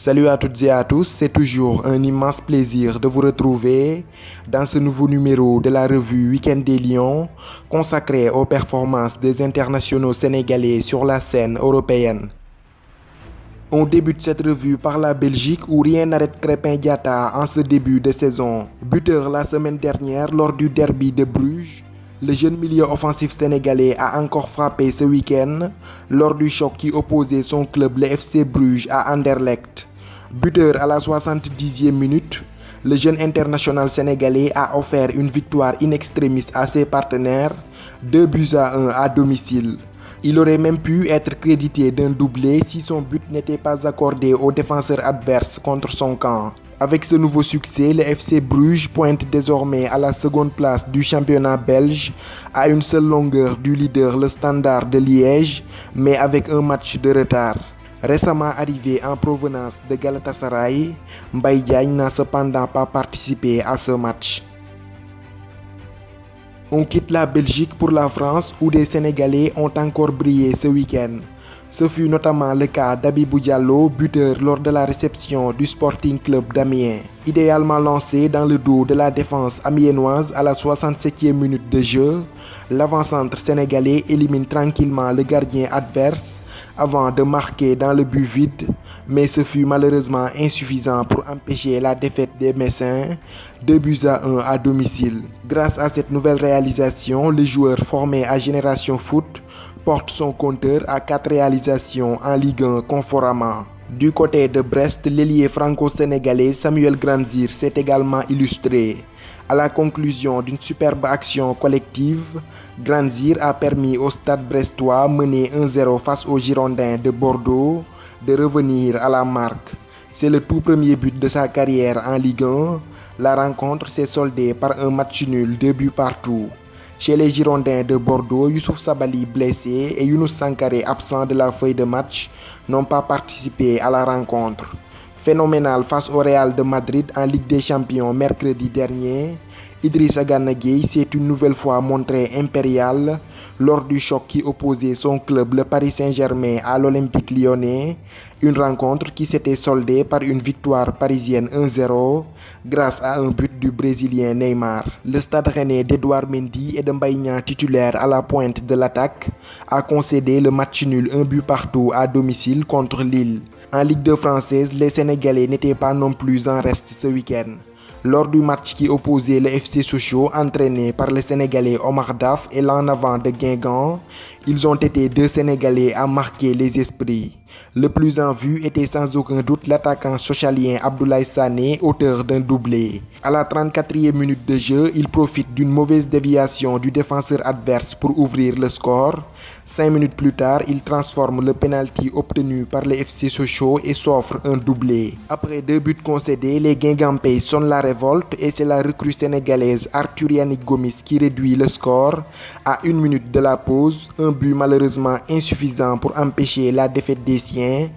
Salut à toutes et à tous, c'est toujours un immense plaisir de vous retrouver dans ce nouveau numéro de la revue Week-end des Lions consacré aux performances des internationaux sénégalais sur la scène européenne. On débute cette revue par la Belgique où rien n'arrête Crépin Diatta en ce début de saison. Buteur la semaine dernière lors du derby de Bruges, le jeune milieu offensif sénégalais a encore frappé ce week-end lors du choc qui opposait son club le FC Bruges à Anderlecht. Buteur à la 70e minute, le jeune international sénégalais a offert une victoire in extremis à ses partenaires, 2-1 à domicile. Il aurait même pu être crédité d'un doublé si son but n'était pas accordé aux défenseurs adverses contre son camp. Avec ce nouveau succès, le FC Bruges pointe désormais à la seconde place du championnat belge, à une seule longueur du leader le Standard de Liège, mais avec un match de retard. Récemment arrivé en provenance de Galatasaray, Mbaye Diagne n'a cependant pas participé à ce match. On quitte la Belgique pour la France où des Sénégalais ont encore brillé ce week-end. Ce fut notamment le cas d'Abibou Diallo, buteur lors de la réception du Sporting Club d'Amiens. Idéalement lancé dans le dos de la défense amiénoise à la 67e minute de jeu, l'avant-centre sénégalais élimine tranquillement le gardien adverse avant de marquer dans le but vide, mais ce fut malheureusement insuffisant pour empêcher la défaite des Messins, 2-1 à domicile. Grâce à cette nouvelle réalisation, le joueur formé à Génération Foot porte son compteur à 4 réalisations en Ligue 1 conformément. Du côté de Brest, l'ailier franco-sénégalais Samuel Grandsir s'est également illustré. À la conclusion d'une superbe action collective, Grandsir a permis au Stade brestois mené 1-0 face aux Girondins de Bordeaux de revenir à la marque. C'est le tout premier but de sa carrière en Ligue 1. La rencontre s'est soldée par un match nul, 2 buts partout. Chez les Girondins de Bordeaux, Youssouf Sabaly blessé et Younous Sankaré absent de la feuille de match n'ont pas participé à la rencontre. Phénoménal face au Real de Madrid en Ligue des Champions mercredi dernier, Idrissa Gana Gueye s'est une nouvelle fois montré impérial lors du choc qui opposait son club le Paris Saint-Germain à l'Olympique Lyonnais, une rencontre qui s'était soldée par une victoire parisienne 1-0 grâce à un but du Brésilien Neymar. Le Stade Rennais d'Edouard Mendy et de Mbaye Niang titulaire à la pointe de l'attaque a concédé le match nul 1 but partout à domicile contre Lille. En Ligue 2 française, les Sénégalais n'étaient pas non plus en reste ce week-end. Lors du match qui opposait le FC Sochaux entraîné par le Sénégalais Omar Daf et l'en avant de Guingamp, ils ont été 2 Sénégalais à marquer les esprits. Le plus en vue était sans aucun doute l'attaquant socialien Abdoulaye Sané, auteur d'un doublé. À la 34e minute de jeu, il profite d'une mauvaise déviation du défenseur adverse pour ouvrir le score. 5 minutes plus tard, il transforme le penalty obtenu par le FC Sochaux et s'offre un doublé. Après 2 buts concédés, les Guingampais sonnent la révolte et c'est la recrue sénégalaise Arthur Yannick Gomis qui réduit le score à 1 minute de la pause, un but malheureusement insuffisant pour empêcher la défaite des siens,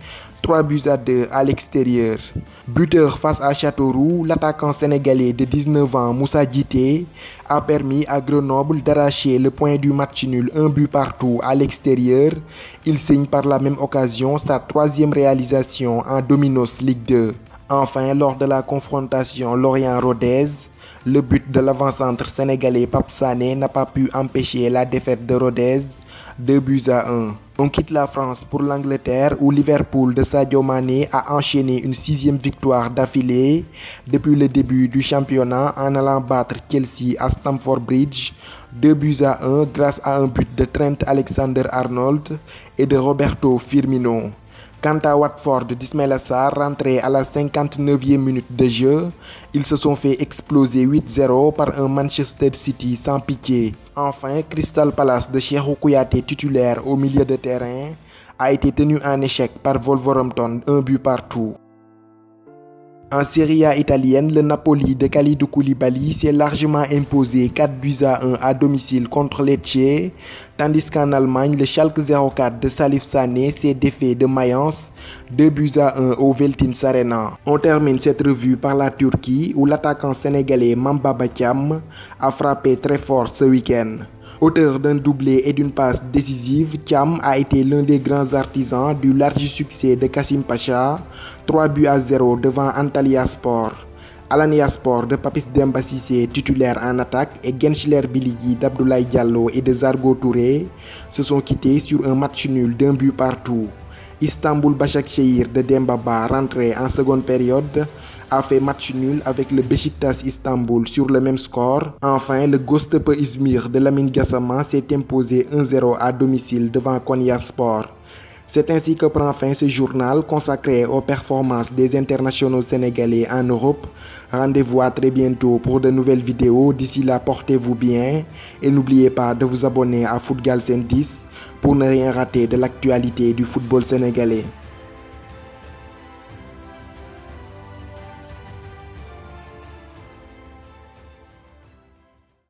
3-2 à l'extérieur. Buteur face à Châteauroux, l'attaquant sénégalais de 19 ans Moussa Djité a permis à Grenoble d'arracher le point du match nul 1 but partout à l'extérieur. Il signe par la même occasion sa 3e réalisation en Dominos Ligue 2. Enfin, lors de la confrontation Lorient-Rodez, le but de l'avant-centre sénégalais Pape Sané n'a pas pu empêcher la défaite de Rodez, 2-1. On quitte la France pour l'Angleterre où Liverpool de Sadio Mané a enchaîné une 6e victoire d'affilée depuis le début du championnat en allant battre Chelsea à Stamford Bridge 2-1 grâce à un but de Trent Alexander-Arnold et de Roberto Firmino. Quant à Watford d'Ismaïla Sarr, rentré à la 59e minute de jeu, ils se sont fait exploser 8-0 par un Manchester City sans pitié. Enfin, Crystal Palace de Cheikhou Kouyaté titulaire au milieu de terrain a été tenu en échec par Wolverhampton 1 but partout. En Serie A italienne, le Napoli de Kalidou Koulibaly s'est largement imposé 4-1 à domicile contre Lecce, tandis qu'en Allemagne, le Schalke 04 de Salif Sané s'est défait de Mayence 2-1 au Veltins Arena. On termine cette revue par la Turquie où l'attaquant sénégalais Mamba Bathiam a frappé très fort ce week-end. Auteur d'un doublé et d'une passe décisive, Thiam a été l'un des grands artisans du large succès de Kassim Pacha, 3-0 devant Antalya Sport. Alanya Sport de Papis Demba Cissé titulaire en attaque et Gençler Birliği d'Abdoulaye Diallo et de Zargo Touré se sont quittés sur un match nul d'un but partout. Istanbul Başakşehir de Demba Ba, rentré en seconde période, a fait match nul avec le Beşiktaş Istanbul sur le même score. Enfin, le Göztepe İzmir de Lamine Gassama s'est imposé 1-0 à domicile devant Konyaspor. C'est ainsi que prend fin ce journal consacré aux performances des internationaux sénégalais en Europe. Rendez-vous à très bientôt pour de nouvelles vidéos. D'ici là, portez-vous bien et n'oubliez pas de vous abonner à Footgal Sen 10 pour ne rien rater de l'actualité du football sénégalais.